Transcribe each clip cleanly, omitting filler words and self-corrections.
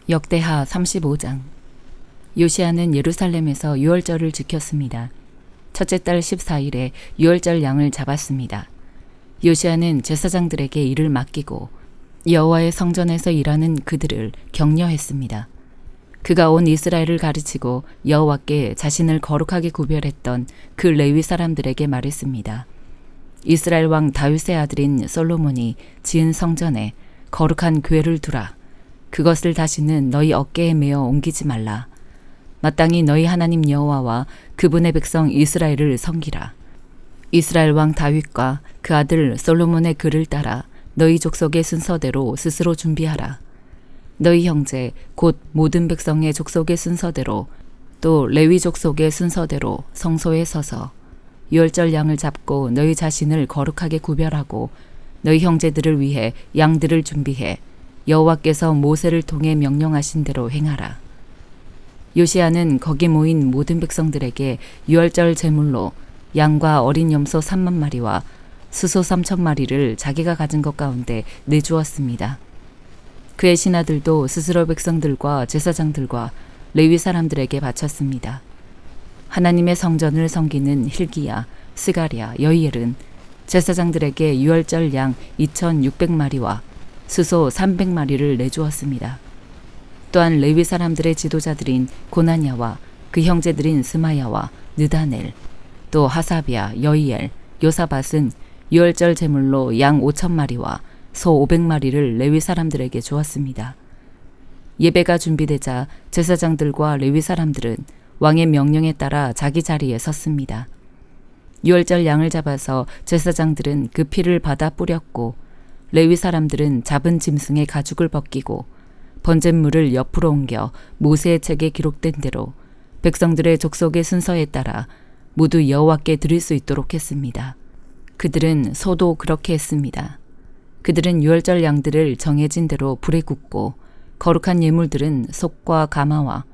역대하 35장. 요시야는 예루살렘에서 유월절을 지켰습니다. 첫째 달 14일에 유월절 양을 잡았습니다. 요시야는 제사장들에게 일을 맡기고 여호와의 성전에서 일하는 그들을 격려했습니다. 그가 온 이스라엘을 가르치고 여호와께 자신을 거룩하게 구별했던 그 레위 사람들에게 말했습니다. 이스라엘 왕 다윗의 아들인 솔로몬이 지은 성전에 거룩한 궤를 두라. 그것을 다시는 너희 어깨에 메어 옮기지 말라. 마땅히 너희 하나님 여호와와 그분의 백성 이스라엘을 섬기라. 이스라엘 왕 다윗과 그 아들 솔로몬의 글을 따라 너희 족속의 순서대로 스스로 준비하라. 너희 형제 곧 모든 백성의 족속의 순서대로 또 레위 족속의 순서대로 성소에 서서 유월절 양을 잡고 너희 자신을 거룩하게 구별하고 너희 형제들을 위해 양들을 준비해 여호와께서 모세를 통해 명령하신 대로 행하라. 요시야는 거기 모인 모든 백성들에게 유월절 제물로 양과 어린 염소 3만 마리와 수소 3천 마리를 자기가 가진 것 가운데 내주었습니다. 그의 신하들도 스스로 백성들과 제사장들과 레위 사람들에게 바쳤습니다. 하나님의 성전을 섬기는 hil기야, 스가랴, 여히엘은 제사장들에게 유월절 양 2,600마리와 수소 300마리를 내주었습니다. 또한 레위 사람들의 지도자들인 고나냐와 그 형제들인 스마야와 느다넬, 또 하사비야, 여히엘, 요사밧은 유월절 제물로 양 5,000마리와 소 500마리를 레위 사람들에게 주었습니다. 예배가 준비되자 제사장들과 레위 사람들은 왕의 명령에 따라 자기 자리에 섰습니다. 유월절 양을 잡아서 제사장들은 그 피를 받아 뿌렸고 레위 사람들은 잡은 짐승의 가죽을 벗기고 번제물을 옆으로 옮겨 모세의 책에 기록된 대로 백성들의 족속의 순서에 따라 모두 여호와께 드릴 수 있도록 했습니다. 그들은 소도 그렇게 했습니다. 그들은 유월절 양들을 정해진 대로 불에 굽고 거룩한 예물들은 속과 가마와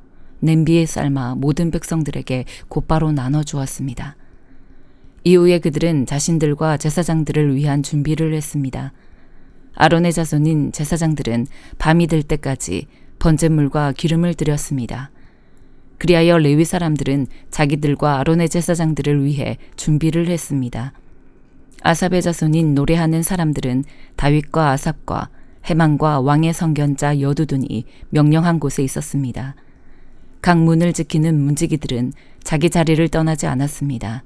냄비에 삶아 모든 백성들에게 곧바로 나눠 주었습니다. 이후에 그들은 자신들과 제사장들을 위한 준비를 했습니다. 아론의 자손인 제사장들은 밤이 될 때까지 번제물과 기름을 드렸습니다. 그리하여 레위 사람들은 자기들과 아론의 제사장들을 위해 준비를 했습니다. 아삽의 자손인 노래하는 사람들은 다윗과 아삽과 헤만과 왕의 성견자 여두둔이 명령한 곳에 있었습니다. 각 문을 지키는 문지기들은 자기 자리를 떠나지 않았습니다.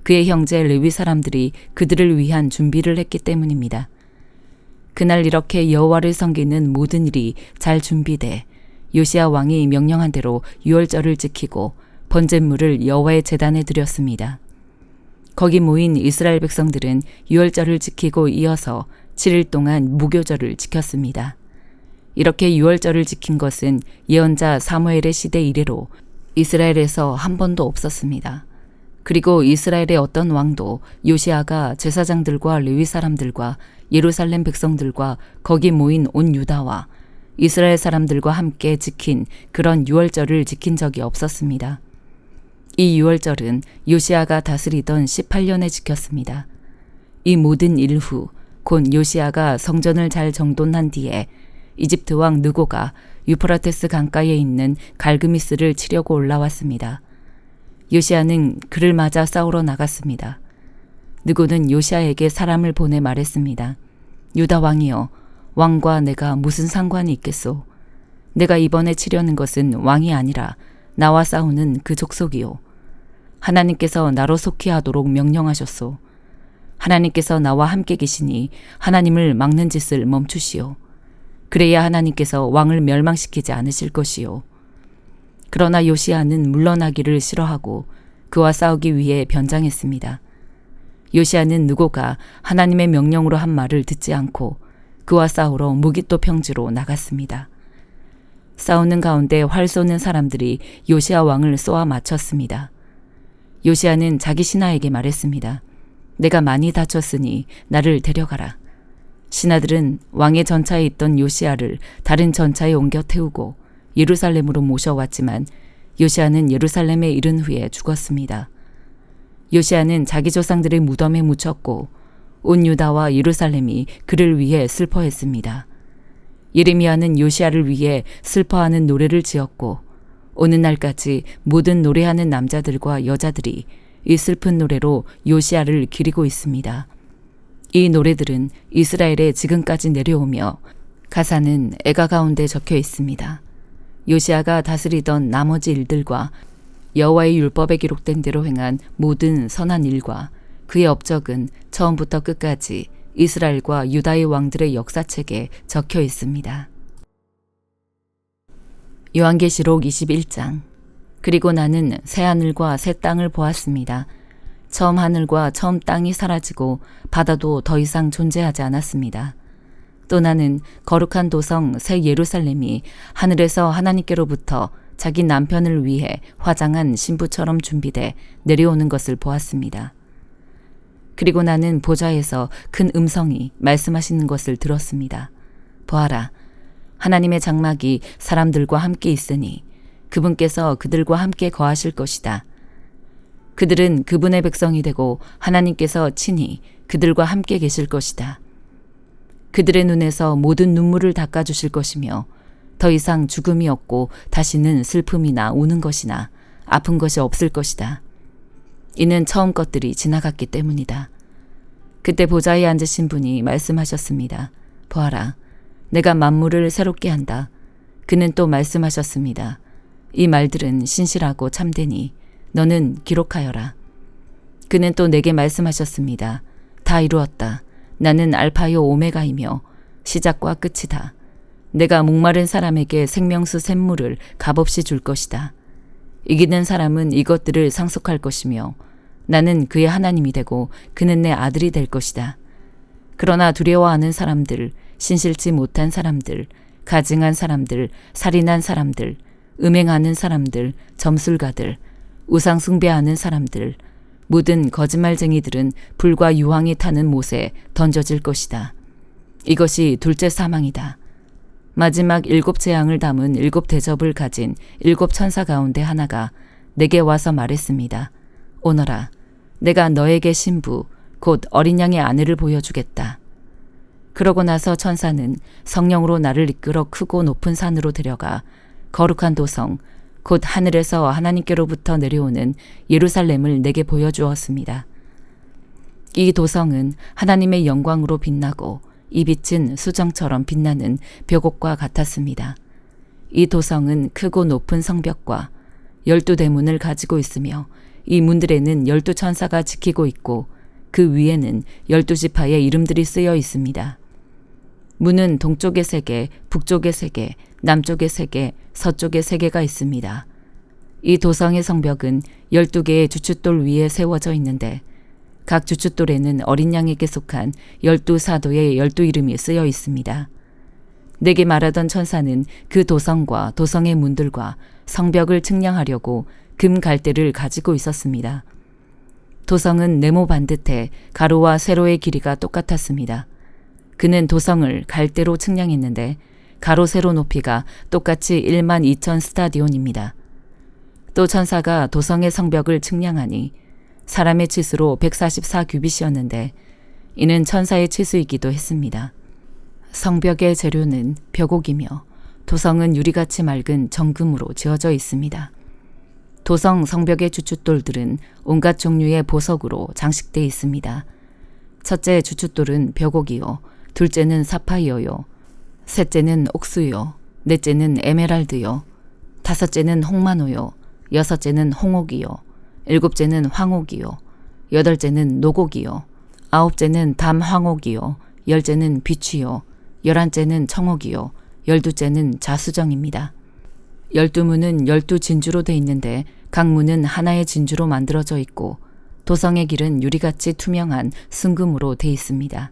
그의 형제 레위 사람들이 그들을 위한 준비를 했기 때문입니다. 그날 이렇게 여호와를 섬기는 모든 일이 잘 준비돼 요시야 왕이 명령한 대로 유월절을 지키고 번제물을 여호와의 제단에 드렸습니다. 거기 모인 이스라엘 백성들은 유월절을 지키고 이어서 7일 동안 무교절을 지켰습니다. 이렇게 유월절을 지킨 것은 예언자 사무엘의 시대 이래로 이스라엘에서 한 번도 없었습니다. 그리고 이스라엘의 어떤 왕도 요시야가 제사장들과 레위 사람들과 예루살렘 백성들과 거기 모인 온 유다와 이스라엘 사람들과 함께 지킨 그런 유월절을 지킨 적이 없었습니다. 이 유월절은 요시야가 다스리던 18년에 지켰습니다. 이 모든 일 후 곧 요시야가 성전을 잘 정돈한 뒤에 이집트 왕 느고가 유프라테스 강가에 있는 갈그미스를 치려고 올라왔습니다. 요시야는 그를 맞아 싸우러 나갔습니다. 느고는 요시야에게 사람을 보내 말했습니다. 유다 왕이여, 왕과 내가 무슨 상관이 있겠소? 내가 이번에 치려는 것은 왕이 아니라 나와 싸우는 그 족속이요. 하나님께서 나로 속히 하도록 명령하셨소. 하나님께서 나와 함께 계시니 하나님을 막는 짓을 멈추시오. 그래야 하나님께서 왕을 멸망시키지 않으실 것이요. 그러나 요시야는 물러나기를 싫어하고 그와 싸우기 위해 변장했습니다. 요시야는 느고가 하나님의 명령으로 한 말을 듣지 않고 그와 싸우러 무기또 평지로 나갔습니다. 싸우는 가운데 활 쏘는 사람들이 요시야 왕을 쏘아 맞췄습니다. 요시야는 자기 신하에게 말했습니다. 내가 많이 다쳤으니 나를 데려가라. 신하들은 왕의 전차에 있던 요시야를 다른 전차에 옮겨 태우고 예루살렘으로 모셔왔지만 요시야는 예루살렘에 이른 후에 죽었습니다. 요시야는 자기 조상들의 무덤에 묻혔고 온 유다와 예루살렘이 그를 위해 슬퍼했습니다. 예레미야는 요시야를 위해 슬퍼하는 노래를 지었고 오는 날까지 모든 노래하는 남자들과 여자들이 이 슬픈 노래로 요시야를 기리고 있습니다. 이 노래들은 이스라엘에 지금까지 내려오며 가사는 애가 가운데 적혀 있습니다. 요시야가 다스리던 나머지 일들과 여호와의 율법에 기록된 대로 행한 모든 선한 일과 그의 업적은 처음부터 끝까지 이스라엘과 유다의 왕들의 역사책에 적혀 있습니다. 요한계시록 21장. 그리고 나는 새 하늘과 새 땅을 보았습니다. 처음 하늘과 처음 땅이 사라지고 바다도 더 이상 존재하지 않았습니다. 또 나는 거룩한 도성 새 예루살렘이 하늘에서 하나님께로부터 자기 남편을 위해 화장한 신부처럼 준비돼 내려오는 것을 보았습니다. 그리고 나는 보좌에서 큰 음성이 말씀하시는 것을 들었습니다. 보아라, 하나님의 장막이 사람들과 함께 있으니 그분께서 그들과 함께 거하실 것이다. 그들은 그분의 백성이 되고 하나님께서 친히 그들과 함께 계실 것이다. 그들의 눈에서 모든 눈물을 닦아주실 것이며 더 이상 죽음이 없고 다시는 슬픔이나 우는 것이나 아픈 것이 없을 것이다. 이는 처음 것들이 지나갔기 때문이다. 그때 보좌에 앉으신 분이 말씀하셨습니다. 보아라, 내가 만물을 새롭게 한다. 그는 또 말씀하셨습니다. 이 말들은 신실하고 참되니 너는 기록하여라. 그는 또 내게 말씀하셨습니다. 다 이루었다. 나는 알파요 오메가이며 시작과 끝이다. 내가 목마른 사람에게 생명수 샘물을 값없이 줄 것이다. 이기는 사람은 이것들을 상속할 것이며 나는 그의 하나님이 되고 그는 내 아들이 될 것이다. 그러나 두려워하는 사람들, 신실치 못한 사람들, 가증한 사람들, 살인한 사람들, 음행하는 사람들, 점술가들, 우상 숭배하는 사람들, 모든 거짓말쟁이들은 불과 유황이 타는 못에 던져질 것이다. 이것이 둘째 사망이다. 마지막 7 재앙을 담은 7 대접을 가진 7 천사 가운데 하나가 내게 와서 말했습니다. 오너라, 내가 너에게 신부, 곧 어린 양의 아내를 보여주겠다. 그러고 나서 천사는 성령으로 나를 이끌어 크고 높은 산으로 데려가 거룩한 도성, 곧 하늘에서 하나님께로부터 내려오는 예루살렘을 내게 보여주었습니다. 이 도성은 하나님의 영광으로 빛나고 이 빛은 수정처럼 빛나는 벽옥과 같았습니다. 이 도성은 크고 높은 성벽과 12대문을 가지고 있으며 이 문들에는 12천사가 지키고 있고 그 위에는 12지파의 이름들이 쓰여 있습니다. 문은 동쪽에 3개, 북쪽에 3개, 남쪽에 3개, 서쪽에 3개가 있습니다. 이 도성의 성벽은 12개의 주춧돌 위에 세워져 있는데 각 주춧돌에는 어린 양에게 속한 12사도의 12 이름이 쓰여 있습니다. 내게 말하던 천사는 그 도성과 도성의 문들과 성벽을 측량하려고 금 갈대를 가지고 있었습니다. 도성은 네모 반듯해 가로와 세로의 길이가 똑같았습니다. 그는 도성을 갈대로 측량했는데 가로 세로 높이가 똑같이 12,000 스타디온입니다. 또 천사가 도성의 성벽을 측량하니 사람의 치수로 144 규빗이었는데 이는 천사의 치수이기도 했습니다. 성벽의 재료는 벽옥이며 도성은 유리같이 맑은 정금으로 지어져 있습니다. 도성 성벽의 주춧돌들은 온갖 종류의 보석으로 장식되어 있습니다. 첫째 주춧돌은 벽옥이요, 둘째는 사파이어요, 셋째는 옥수요, 넷째는 에메랄드요, 다섯째는 홍마노요, 여섯째는 홍옥이요, 일곱째는 황옥이요, 여덟째는 노곡이요, 아홉째는 담황옥이요, 열째는 비취요, 11째는 청옥이요, 12째는 자수정입니다. 12문은 12진주로 돼 있는데 각 문은 하나의 진주로 만들어져 있고 도성의 길은 유리같이 투명한 순금으로 돼 있습니다.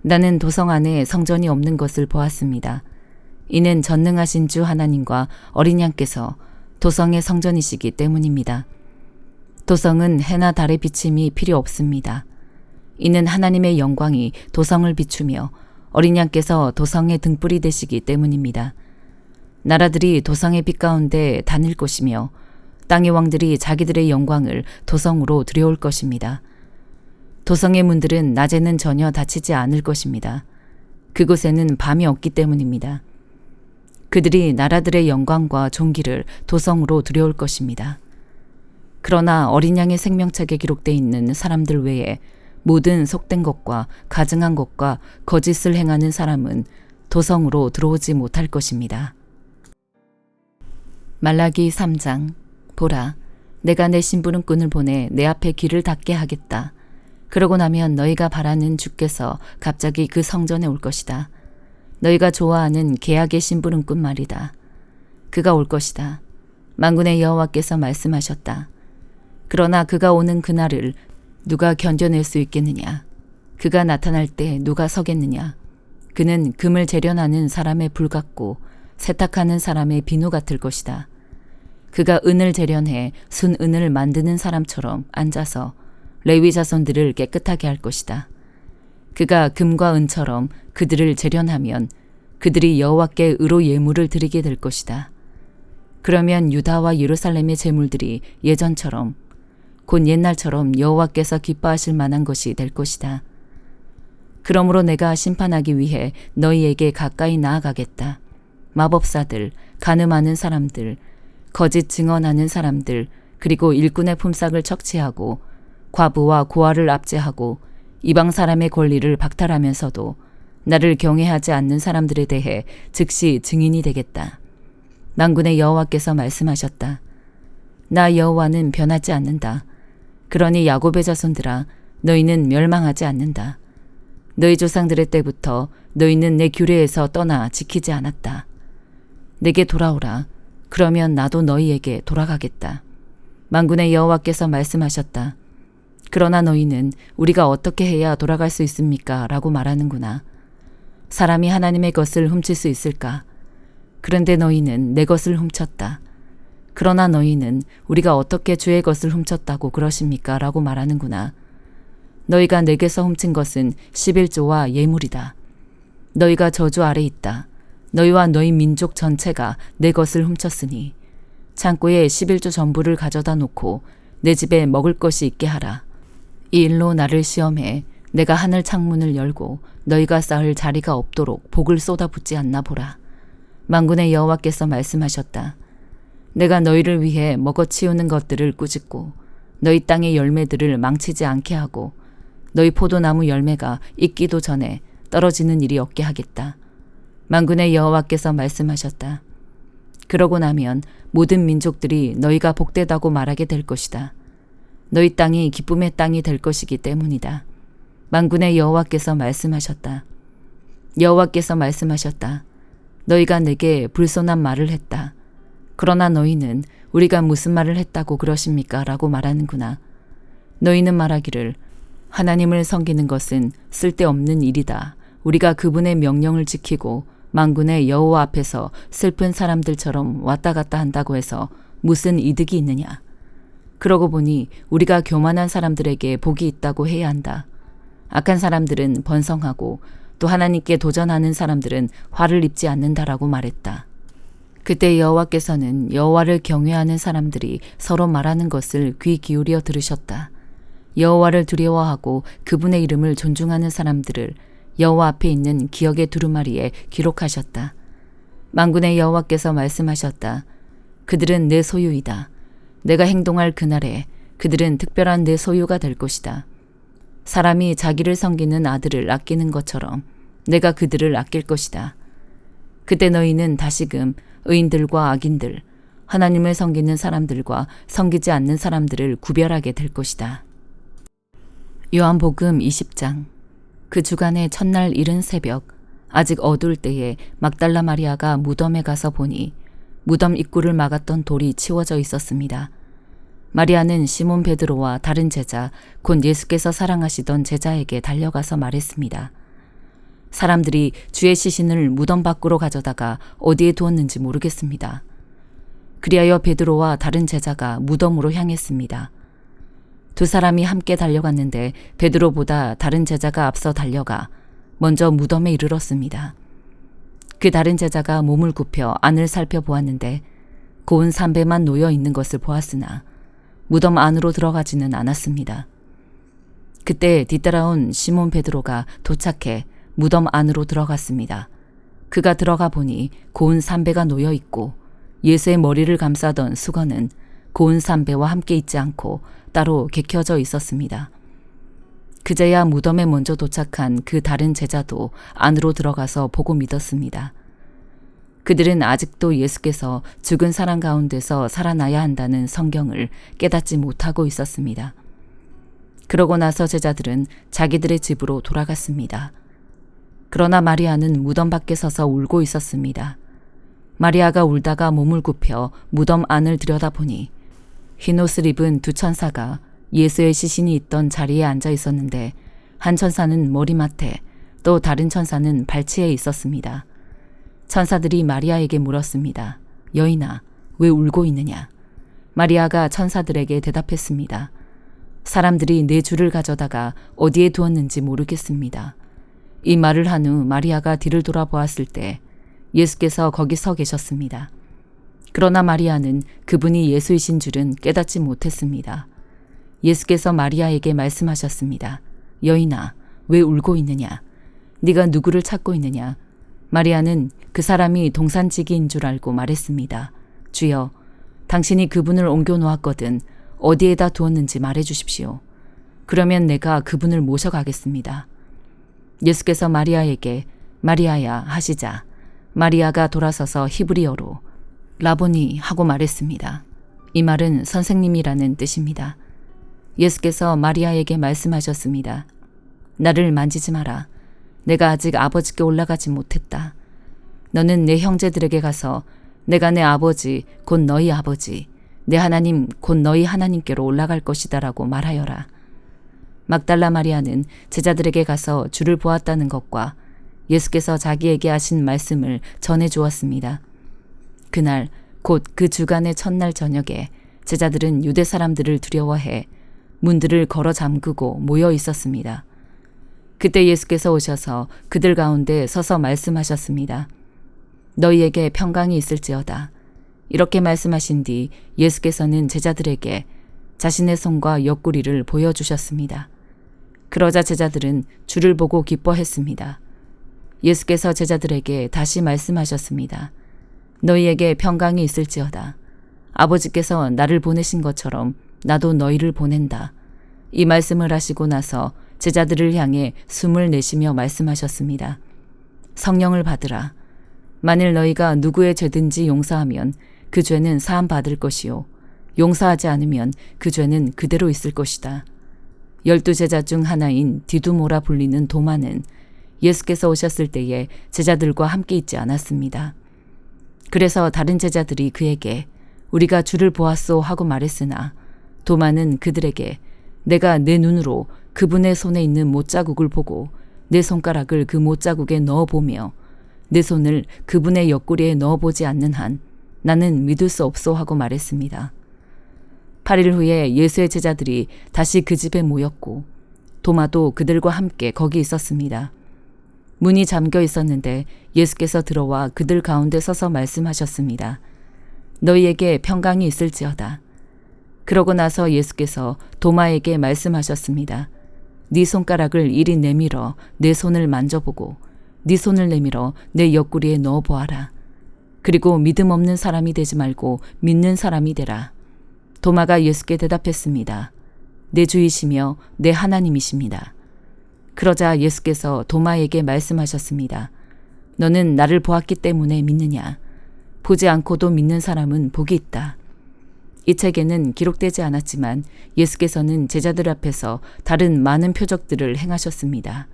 나는 도성 안에 성전이 없는 것을 보았습니다. 이는 전능하신 주 하나님과 어린 양께서 도성의 성전이시기 때문입니다. 도성은 해나 달의 비침이 필요 없습니다. 이는 하나님의 영광이 도성을 비추며 어린 양께서 도성의 등불이 되시기 때문입니다. 나라들이 도성의 빛 가운데 다닐 것이며 땅의 왕들이 자기들의 영광을 도성으로 들여올 것입니다. 도성의 문들은 낮에는 전혀 닫히지 않을 것입니다. 그곳에는 밤이 없기 때문입니다. 그들이 나라들의 영광과 존귀를 도성으로 들여올 것입니다. 그러나 어린 양의 생명책에 기록되어 있는 사람들 외에 모든 속된 것과 가증한 것과 거짓을 행하는 사람은 도성으로 들어오지 못할 것입니다. 말라기 3장. 보라, 내가 내 심부름꾼을 보내 내 앞에 길을 닫게 하겠다. 그러고 나면 너희가 바라는 주께서 갑자기 그 성전에 올 것이다. 너희가 좋아하는 계약의 심부름꾼 말이다. 그가 올 것이다. 만군의 여호와께서 말씀하셨다. 그러나 그가 오는 그날을 누가 견뎌낼 수 있겠느냐? 그가 나타날 때 누가 서겠느냐? 그는 금을 재련하는 사람의 불 같고 세탁하는 사람의 비누 같을 것이다. 그가 은을 재련해 순은을 만드는 사람처럼 앉아서 레위 자손들을 깨끗하게 할 것이다. 그가 금과 은처럼 그들을 재련하면 그들이 여호와께 의로 예물을 드리게 될 것이다. 그러면 유다와 예루살렘의 제물들이 예전처럼 곧 옛날처럼 여호와께서 기뻐하실 만한 것이 될 것이다. 그러므로 내가 심판하기 위해 너희에게 가까이 나아가겠다. 마법사들, 간음하는 사람들, 거짓 증언하는 사람들, 그리고 일꾼의 품삯을 척취하고 과부와 고아를 압제하고 이방 사람의 권리를 박탈하면서도 나를 경외하지 않는 사람들에 대해 즉시 증인이 되겠다. 만군의 여호와께서 말씀하셨다. 나 여호와는 변하지 않는다. 그러니 야곱의 자손들아, 너희는 멸망하지 않는다. 너희 조상들의 때부터 너희는 내 규례에서 떠나 지키지 않았다. 내게 돌아오라. 그러면 나도 너희에게 돌아가겠다. 만군의 여호와께서 말씀하셨다. 그러나 너희는 우리가 어떻게 해야 돌아갈 수 있습니까? 라고 말하는구나. 사람이 하나님의 것을 훔칠 수 있을까? 그런데 너희는 내 것을 훔쳤다. 그러나 너희는 우리가 어떻게 주의 것을 훔쳤다고 그러십니까? 라고 말하는구나. 너희가 내게서 훔친 것은 11조와 예물이다. 너희가 저주 아래 있다. 너희와 너희 민족 전체가 내 것을 훔쳤으니 창고에 11조 전부를 가져다 놓고 내 집에 먹을 것이 있게 하라. 이 일로 나를 시험해 내가 하늘 창문을 열고 너희가 쌓을 자리가 없도록 복을 쏟아붓지 않나 보라. 만군의 여호와께서 말씀하셨다. 내가 너희를 위해 먹어치우는 것들을 꾸짖고 너희 땅의 열매들을 망치지 않게 하고 너희 포도나무 열매가 익기도 전에 떨어지는 일이 없게 하겠다. 만군의 여호와께서 말씀하셨다. 그러고 나면 모든 민족들이 너희가 복되다고 말하게 될 것이다. 너희 땅이 기쁨의 땅이 될 것이기 때문이다. 만군의 여호와께서 말씀하셨다. 여호와께서 말씀하셨다. 너희가 내게 불손한 말을 했다. 그러나 너희는 우리가 무슨 말을 했다고 그러십니까? 라고 말하는구나. 너희는 말하기를 하나님을 섬기는 것은 쓸데없는 일이다. 우리가 그분의 명령을 지키고 만군의 여호와 앞에서 슬픈 사람들처럼 왔다 갔다 한다고 해서 무슨 이득이 있느냐. 그러고 보니 우리가 교만한 사람들에게 복이 있다고 해야 한다. 악한 사람들은 번성하고 또 하나님께 도전하는 사람들은 화를 입지 않는다라고 말했다. 그때 여호와께서는 여호와를 경외하는 사람들이 서로 말하는 것을 귀 기울여 들으셨다. 여호와를 두려워하고 그분의 이름을 존중하는 사람들을 여호와 앞에 있는 기억의 두루마리에 기록하셨다. 만군의 여호와께서 말씀하셨다. 그들은 내 소유이다. 내가 행동할 그날에 그들은 특별한 내 소유가 될 것이다. 사람이 자기를 섬기는 아들을 아끼는 것처럼 내가 그들을 아낄 것이다. 그때 너희는 다시금 의인들과 악인들, 하나님을 섬기는 사람들과 섬기지 않는 사람들을 구별하게 될 것이다. 요한복음 20장. 그 주간의 첫날 이른 새벽, 아직 어두울 때에 막달라 마리아가 무덤에 가서 보니 무덤 입구를 막았던 돌이 치워져 있었습니다. 마리아는 시몬 베드로와 다른 제자, 곧 예수께서 사랑하시던 제자에게 달려가서 말했습니다. 사람들이 주의 시신을 무덤 밖으로 가져다가 어디에 두었는지 모르겠습니다. 그리하여 베드로와 다른 제자가 무덤으로 향했습니다. 두 사람이 함께 달려갔는데 베드로보다 다른 제자가 앞서 달려가 먼저 무덤에 이르렀습니다. 그 다른 제자가 몸을 굽혀 안을 살펴보았는데 고운 삼배만 놓여 있는 것을 보았으나 무덤 안으로 들어가지는 않았습니다. 그때 뒤따라온 시몬 베드로가 도착해 무덤 안으로 들어갔습니다. 그가 들어가 보니 고운 삼배가 놓여 있고 예수의 머리를 감싸던 수건은 고운 삼배와 함께 있지 않고 따로 개켜져 있었습니다. 그제야 무덤에 먼저 도착한 그 다른 제자도 안으로 들어가서 보고 믿었습니다. 그들은 아직도 예수께서 죽은 사람 가운데서 살아나야 한다는 성경을 깨닫지 못하고 있었습니다. 그러고 나서 제자들은 자기들의 집으로 돌아갔습니다. 그러나 마리아는 무덤 밖에 서서 울고 있었습니다. 마리아가 울다가 몸을 굽혀 무덤 안을 들여다보니 흰옷을 입은 두 천사가 예수의 시신이 있던 자리에 앉아 있었는데 한 천사는 머리맡에 또 다른 천사는 발치에 있었습니다. 천사들이 마리아에게 물었습니다. 여인아, 왜 울고 있느냐? 마리아가 천사들에게 대답했습니다. 사람들이 내 주를 가져다가 어디에 두었는지 모르겠습니다. 이 말을 한 후 마리아가 뒤를 돌아보았을 때 예수께서 거기 서 계셨습니다. 그러나 마리아는 그분이 예수이신 줄은 깨닫지 못했습니다. 예수께서 마리아에게 말씀하셨습니다. 여인아, 왜 울고 있느냐? 네가 누구를 찾고 있느냐? 마리아는 그 사람이 동산지기인 줄 알고 말했습니다. 주여, 당신이 그분을 옮겨 놓았거든 어디에다 두었는지 말해 주십시오. 그러면 내가 그분을 모셔가겠습니다. 예수께서 마리아에게 마리아야 하시자 마리아가 돌아서서 히브리어로 라보니 하고 말했습니다. 이 말은 선생님이라는 뜻입니다. 예수께서 마리아에게 말씀하셨습니다. 나를 만지지 마라. 내가 아직 아버지께 올라가지 못했다. 너는 내 형제들에게 가서 내가 내 아버지 곧 너희 아버지 내 하나님 곧 너희 하나님께로 올라갈 것이다 라고 말하여라. 막달라 마리아는 제자들에게 가서 주를 보았다는 것과 예수께서 자기에게 하신 말씀을 전해 주었습니다. 그날 곧 그 주간의 첫날 저녁에 제자들은 유대 사람들을 두려워해 문들을 걸어 잠그고 모여 있었습니다. 그때 예수께서 오셔서 그들 가운데 서서 말씀하셨습니다. 너희에게 평강이 있을지어다. 이렇게 말씀하신 뒤 예수께서는 제자들에게 자신의 손과 옆구리를 보여주셨습니다. 그러자 제자들은 주를 보고 기뻐했습니다. 예수께서 제자들에게 다시 말씀하셨습니다. 너희에게 평강이 있을지어다. 아버지께서 나를 보내신 것처럼 나도 너희를 보낸다. 이 말씀을 하시고 나서 제자들을 향해 숨을 내쉬며 말씀하셨습니다. 성령을 받으라. 만일 너희가 누구의 죄든지 용서하면 그 죄는 사함 받을 것이요. 용서하지 않으면 그 죄는 그대로 있을 것이다. 12 제자 중 하나인 디두모라 불리는 도마는 예수께서 오셨을 때에 제자들과 함께 있지 않았습니다. 그래서 다른 제자들이 그에게 우리가 주를 보았소 하고 말했으나 도마는 그들에게 내가 내 눈으로 그분의 손에 있는 못자국을 보고 내 손가락을 그 못자국에 넣어보며 내 손을 그분의 옆구리에 넣어보지 않는 한 나는 믿을 수 없소 하고 말했습니다. 8일 후에 예수의 제자들이 다시 그 집에 모였고 도마도 그들과 함께 거기 있었습니다. 문이 잠겨 있었는데 예수께서 들어와 그들 가운데 서서 말씀하셨습니다. 너희에게 평강이 있을지어다. 그러고 나서 예수께서 도마에게 말씀하셨습니다. 네 손가락을 이리 내밀어 내 손을 만져보고 네 손을 내밀어 내 옆구리에 넣어보아라. 그리고 믿음 없는 사람이 되지 말고 믿는 사람이 되라. 도마가 예수께 대답했습니다. 내 주이시며 내 하나님이십니다. 그러자 예수께서 도마에게 말씀하셨습니다. 너는 나를 보았기 때문에 믿느냐? 보지 않고도 믿는 사람은 복이 있다. 이 책에는 기록되지 않았지만 예수께서는 제자들 앞에서 다른 많은 표적들을 행하셨습니다.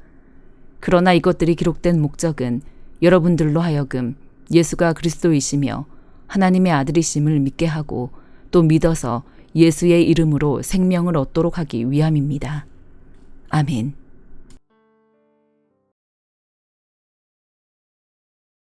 그러나 이것들이 기록된 목적은 여러분들로 하여금 예수가 그리스도이시며 하나님의 아들이심을 믿게 하고 또 믿어서 예수의 이름으로 생명을 얻도록 하기 위함입니다. 아멘.